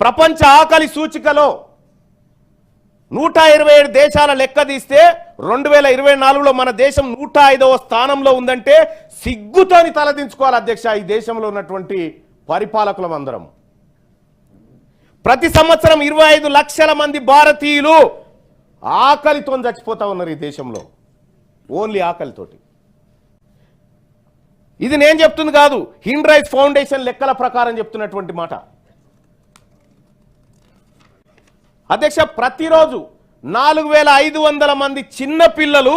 ప్రపంచ ఆకలి సూచికలో 127 దేశాల లెక్క తీస్తే 2024లో మన దేశం 105వ స్థానంలో ఉందంటే సిగ్గుతోని తలదించుకోవాలి అధ్యక్ష. ఈ దేశంలో ఉన్నటువంటి పరిపాలకులం అందరం. ప్రతి సంవత్సరం 25 లక్షల మంది భారతీయులు ఆకలితో చచ్చిపోతా ఉన్నారు ఈ దేశంలో, ఓన్లీ ఆకలితోటి. ఇది నేను చెప్తుంది కాదు, హ్యూమన్ రైట్స్ ఫౌండేషన్ లెక్కల ప్రకారం చెప్తున్నటువంటి మాట. అధ్యక్ష, ప్రతిరోజు 4500 మంది చిన్న పిల్లలు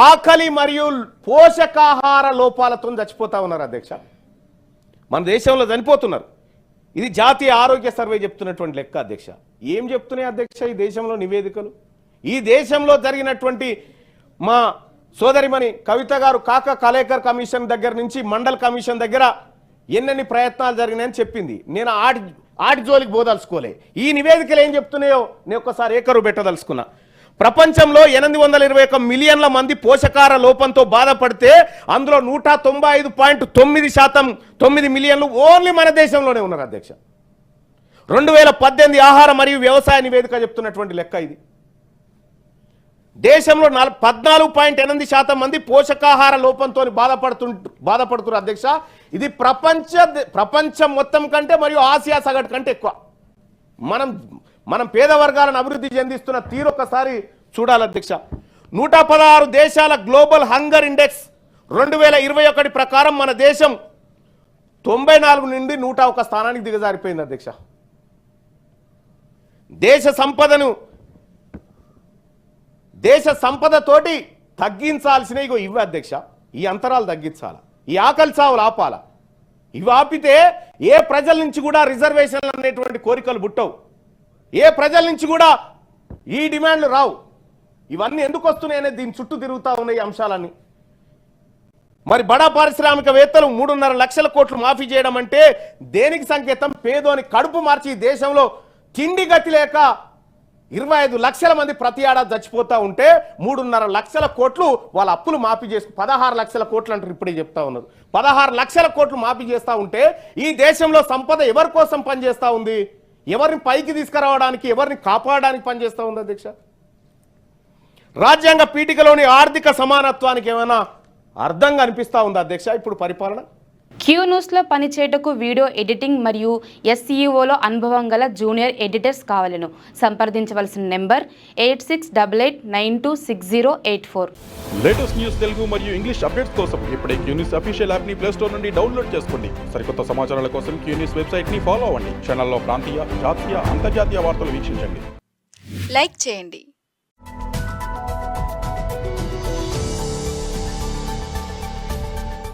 ఆకలి మరియు పోషకాహార లోపాలతో చచ్చిపోతా ఉన్నారు అధ్యక్ష. మన దేశంలో చనిపోతున్నారు. ఇది జాతీయ ఆరోగ్య సర్వే చెప్తున్నటువంటి లెక్క అధ్యక్ష. ఏం చెప్తున్నాయి అధ్యక్ష ఈ దేశంలో నివేదికలు? ఈ దేశంలో జరిగినటువంటి మా సోదరిమణి కవిత గారు కాక కలేకర్ కమిషన్ దగ్గర నుంచి మండల్ కమిషన్ దగ్గర ఎన్నెన్ని ప్రయత్నాలు జరిగినాయని చెప్పింది. నేను ఆటి జోలికి పోదలుచుకోలే. ఈ నివేదికలు ఏం చెప్తున్నాయో నేను ఒక్కసారి ఏకరు పెట్టదలుచుకున్నా. ప్రపంచంలో 821 మిలియన్ల మంది పోషకాహార లోపంతో బాధపడితే అందులో 195.9% 9 మిలియన్లు ఓన్లీ మన దేశంలోనే ఉన్నారు అధ్యక్ష. 2018 ఆహార మరియు వ్యవసాయ నివేదిక చెప్తున్నటువంటి లెక్క ఇది. దేశంలో 14.8% మంది పోషకాహార లోపంతో బాధపడుతున్నారు అధ్యక్ష. ఇది ప్రపంచం మొత్తం కంటే మరియు ఆసియా సగటు కంటే ఎక్కువ. మనం పేద వర్గాలను అభివృద్ధి చెందిస్తున్న తీరు ఒకసారి చూడాలి అధ్యక్ష. 116 దేశాల గ్లోబల్ హంగర్ ఇండెక్స్ 2021 ప్రకారం మన దేశం 94 నుండి 101 స్థానానికి దిగజారిపోయింది అధ్యక్ష. దేశ సంపదతోటి తగ్గించాల్సిన ఇవి అధ్యక్ష. ఈ అంతరాలు తగ్గించాల, ఈ ఆకలి చావులు ఆపాల. ఇవి ఆపితే ఏ ప్రజల నుంచి కూడా రిజర్వేషన్లు అనేటువంటి కోరికలు పుట్టవు, ఏ ప్రజల నుంచి కూడా ఈ డిమాండ్లు రావు. ఇవన్నీ ఎందుకు వస్తున్నాయి అనేది దీని చుట్టూ తిరుగుతూ ఉన్నాయి అంశాలన్నీ. మరి బడా పారిశ్రామికవేత్తలు 3.5 లక్షల కోట్లు మాఫీ చేయడం అంటే దేనికి సంకేతం? పేదోని కడుపు మార్చి దేశంలో తిండి గతి లేక 25 లక్షల మంది ప్రతి ఏడాది చచ్చిపోతా ఉంటే 3.5 లక్షల కోట్లు వాళ్ళ అప్పులు మాఫీ చేసి 16 లక్షల కోట్లు అంటారు. ఇప్పుడే చెప్తా ఉన్నారు. 16 లక్షల కోట్లు మాఫీ చేస్తూ ఉంటే ఈ దేశంలో సంపద ఎవరి కోసం పనిచేస్తూ ఉంది? ఎవరిని పైకి తీసుకురావడానికి, ఎవరిని కాపాడడానికి పనిచేస్తూ ఉంది అధ్యక్ష? రాజ్యాంగ పీఠికలోని ఆర్థిక సమానత్వానికి ఏమైనా అర్థంగా అనిపిస్తూ ఉందా అధ్యక్ష ఇప్పుడు పరిపాలన? క్యూ న్యూస్లో పనిచేయటకు వీడియో ఎడిటింగ్ మరియు SEOలో అనుభవం గల జూనియర్ ఎడిటర్స్ కావాలను సంప్రదించవలసిన నెంబర్ 8688926084. లేటెస్ట్ న్యూస్ తెలుగు మరియు ఇంగ్లీష్ అప్డేట్స్ కోసం ఇప్పుడే క్యూ న్యూస్ అఫీషియల్ యాప్ని ప్లే స్టోర్ నుండి డౌన్లోడ్ చేసుకోండి. సరికొత్త సమాచారాల కోసం క్యూ న్యూస్ వెబ్సైట్ని ఫాలో అవ్వండి. ఛానల్లో ప్రాంతీయ, జాతీయ, అంతర్జాతీయ వార్తలు వీక్షించండి. లైక్ చేయండి.